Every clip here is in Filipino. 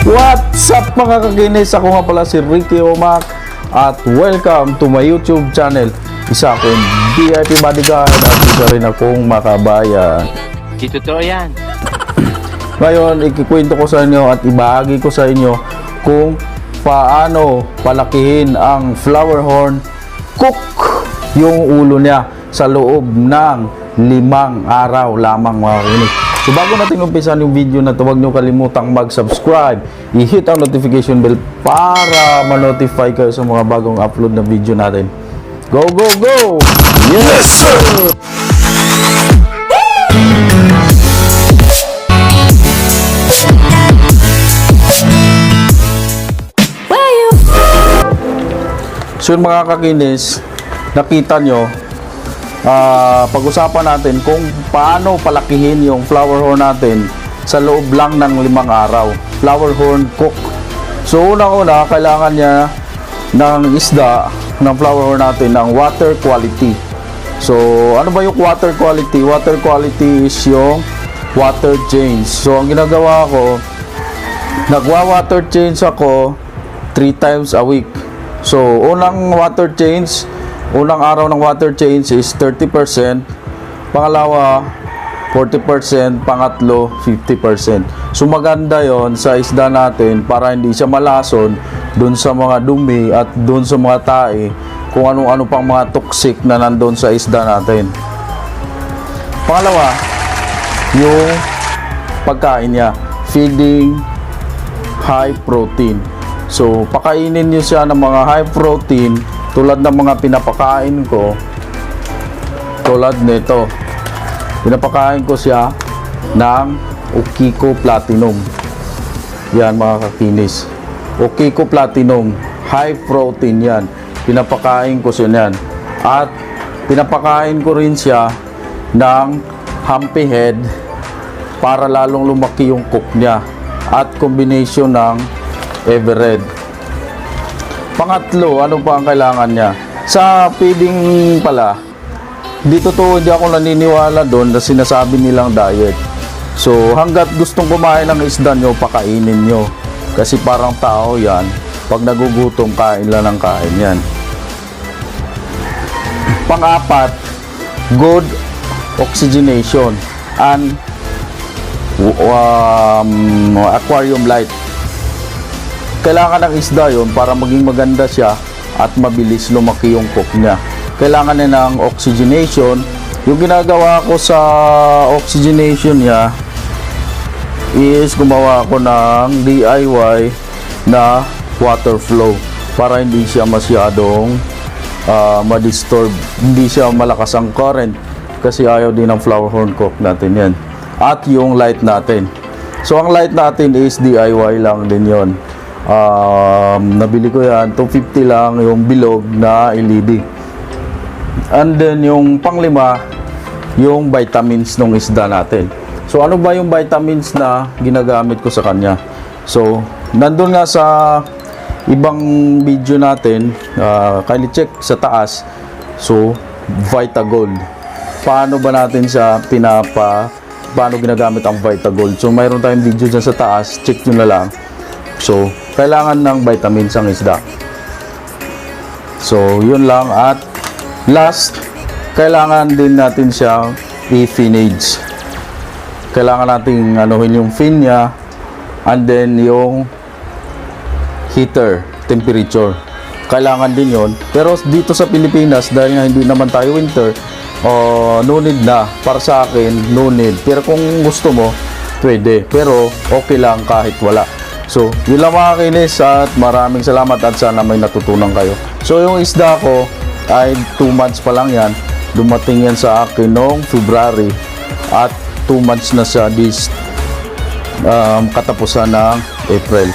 What's up mga kakinis? Ako nga pala si Ricky Omac at welcome to my YouTube channel. Isa akong VIP bodyguard at isa rin akong makabayan. Di totoo yan. Ngayon, ikikwento ko sa inyo at ibahagi ko sa inyo kung paano palakihin ang flower horn cook yung ulo niya sa loob ng 5 araw lamang mga kakinis. So bago natin umpisan yung video na ito, huwag nyo kalimutang mag-subscribe, i-hit ang notification bell para ma-notify kayo sa mga bagong upload na video natin. Go, go, go! Yes, sir! So yun mga kakinis, nakita nyo, pag-usapan natin kung paano palakihin yung flower horn natin sa loob lang ng 5 araw. Flower horn cook. So unang-una, kailangan niya ng isda ng flower horn natin ng water quality. So ano ba yung water quality? Water quality is yung water change. So ang ginagawa ko, nagwa-water change ako 3 times a week. So unang water change, unang araw ng water change is 30%, pangalawa 40%, pangatlo 50%. So maganda yon sa isda natin para hindi siya malason dun sa mga dumi at dun sa mga tae, kung ano-ano pang mga toxic na nandun sa isda natin. Pangalawa, yung pagkain niya, feeding high protein. So pakainin niyo siya ng mga high protein tulad ng mga pinapakain ko, tulad nito. Pinapakain ko siya ng Okiko Platinum. Yan mga kakinis. Okiko Platinum, high protein yan. Pinapakain ko siya yan. At pinapakain ko rin siya ng Humpy Head para lalong lumaki yung cook niya. At combination ng Everred. Pangatlo, ano pa ang kailangan niya? Sa feeding pala, di totoo, di ako naniniwala doon na sinasabi nilang diet. So, hanggat gustong kumain ng isda nyo, pakainin nyo. Kasi parang tao yan, pag nagugutom, kain lang ng kain yan. Pang-apat, good oxygenation and aquarium light. Kailangan ng isda yon para maging maganda siya at mabilis lumaki yung cook niya. Kailangan niya ng oxygenation. Yung ginagawa ko sa oxygenation niya is gumawa ko ng DIY na water flow para hindi siya masyadong ma-disturb. Hindi siya malakas ang current kasi ayaw din ng flower horn cook natin yan. At yung light natin. So ang light natin is DIY lang din yon. Nabili ko yan, 250 lang yung bilog na LED. And then yung panglima, yung vitamins ng isda natin. So ano ba yung vitamins na ginagamit ko sa kanya? So nandun nga sa ibang video natin, kindly check sa taas. So Vitagold, paano ba natin siya paano ginagamit ang Vitagold? So mayroon tayong video dyan sa taas, check nyo na lang. So kailangan ng vitamins ang isda. So yun lang. At last, kailangan din natin siya i-finage. Kailangan natin anuhin yung fin niya and then yung heater temperature. Kailangan din yon. Pero dito sa Pilipinas, dahil nga hindi naman tayo winter, no need na. Para sa akin, no need. Pero kung gusto mo, pwede. Pero okay lang kahit wala. So, yun lang mga kinis at maraming salamat at sana may natutunan kayo. So, yung isda ko ay 2 months pa lang yan. Dumating yan sa akin noong February at 2 months na siya this katapusan ng April.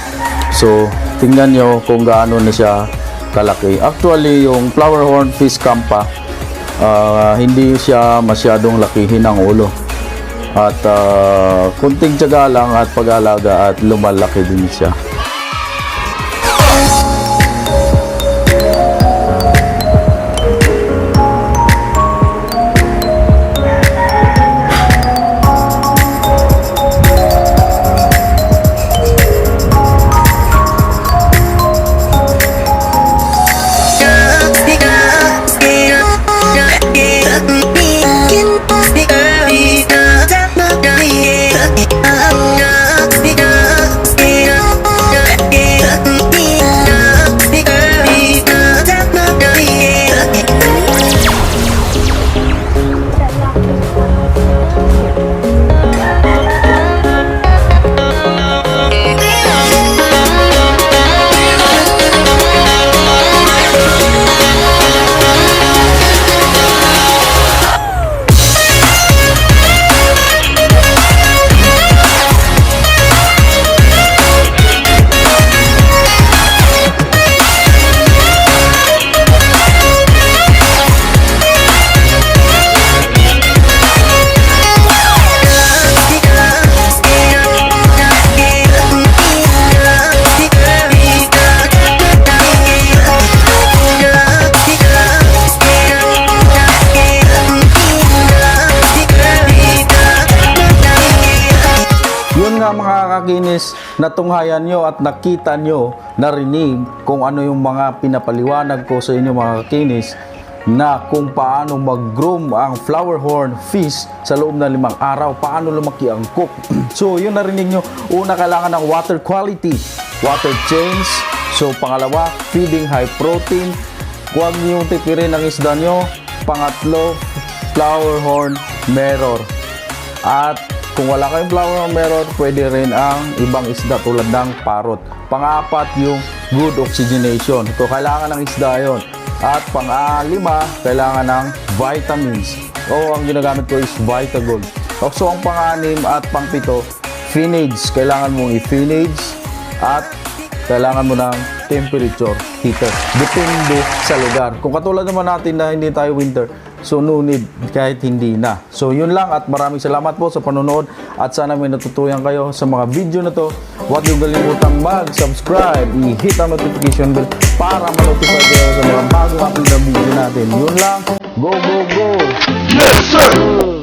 So, tingnan nyo kung gaano na siya kalaki. Actually, yung flower horn fish campa, hindi siya masyadong lakihin ang ulo. At kunting tiyaga lang at pag-alaga at lumalaki din siya. kinis, natunghayan nyo at nakita nyo, narinig kung ano yung mga pinapaliwanag ko sa inyo mga kakinis na kung paano mag-groom ang flower horn fish sa loob ng 5 araw, paano lumaki ang cook. So yun narinig nyo, una kailangan ng water quality, water change. So pangalawa, feeding high protein, huwag nyo tipirin ang isda nyo. Pangatlo, flower horn mirror. At kung wala kayong flower horn mirror, pwede rin ang ibang isda tulad ng parrot. Pang-apat, yung good oxygenation. So kailangan ng isda yon. At pang-lima, kailangan ng vitamins. O ang ginagamit ko is Vitagold. So ang pang-anim at pang-pito, finage. Kailangan mong i-finage at kailangan mo ng temperature heater. Depende sa lugar. Kung katulad naman natin na hindi tayo winter, so no need kahit hindi na. So yun lang at maraming salamat po sa panonood at sana may natutuyan kayo sa mga video na to. Huwag niyo kalimutang mag-subscribe, i-hit ang notification bell para ma-notify kayo sa mga bagong upload na video natin. Yun lang. Go, go, go! Yes, sir!